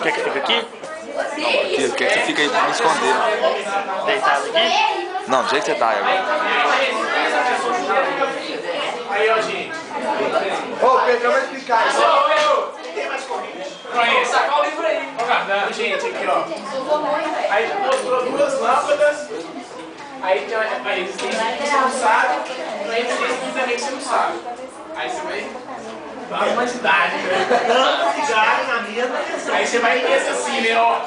Quer que fique aqui? Não, aqui, quer que você fique aí pra me esconder. Deitado aqui? Não, do jeito que você tá aí agora. Aí, ó, gente. Ô, Pedro, vai explicar isso. Tem mais corrente? Conhece? Sacar o livro aí. Ó, gente, aqui, ó. Aí mostrou duas lâmpadas. Aí tem a resistência que você não sabe. A resistência também que você não sabe. Aí você vai... Dá uma idade, né? Tanto cigarro na minha. Aí você vai e pensa assim, né, ó.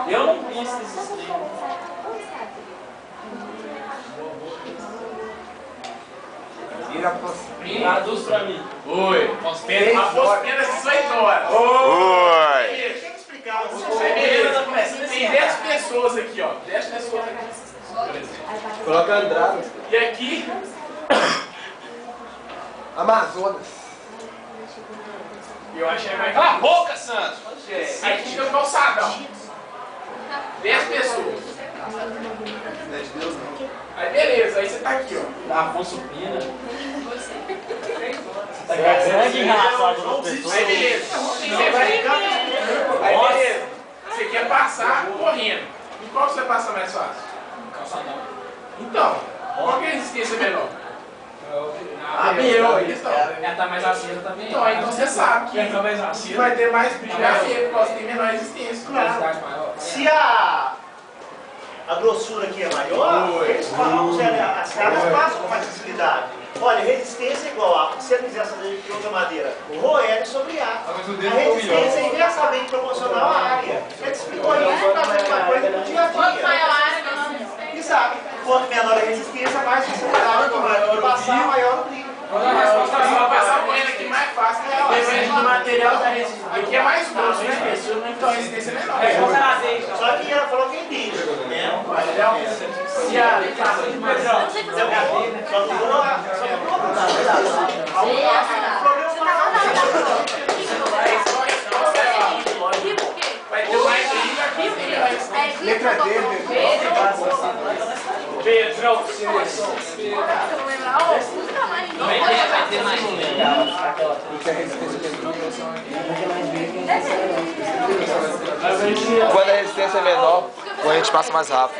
Eu não vi esse sistema. Traduz pra mim. Oi. Aposto apenas 18 horas. Oi! Deixa eu explicar. Tem 10 pessoas aqui, ó. 10 pessoas aqui. Coloca Andradas. E aqui... Amazonas. Eu achei mais... Cala a boca, Santos! Aqui fica o calçadão. 10 pessoas. Não é de Deus, não. Aí beleza, aí você tá aqui, ó. Da Afonso Pina. Grande engraçado das pessoas. Aí beleza. Você vai... Aí beleza. Você quer passar correndo. Em qual que você passa mais fácil? Calçadão. Então, qual que é a resistência menor? A questão. Ela tá mais acesa também. Então, aí você sabe que Ela tá mais acesa. vai ter mais brilho na feira, por causa que tem menor resistência. Velocidade maior. Se a grossura aqui é maior, eles falam, as caras passam com mais facilidade. Olha, resistência é igual a, se você quiser fazer de outra maneira, roer sobre ar. A resistência é inversamente proporcional à área. Ele explicou isso para fazer uma coisa no dia a dia. Exato. Quanto menor a resistência, mais facilidade de passar, maior o brilho. Vou passar o correndo aqui mais fácil, né? Depende do material da resistência. Aqui é mais grosso, né? Então a resistência é menor. Só que ela falou que é indígena, né? Se a casa de material. Só que Vai ter mais brilho aqui, né? Letra D, Pedrão, Vai ter mais. porque a resistência Quando a resistência é menor, a gente passa mais rápido.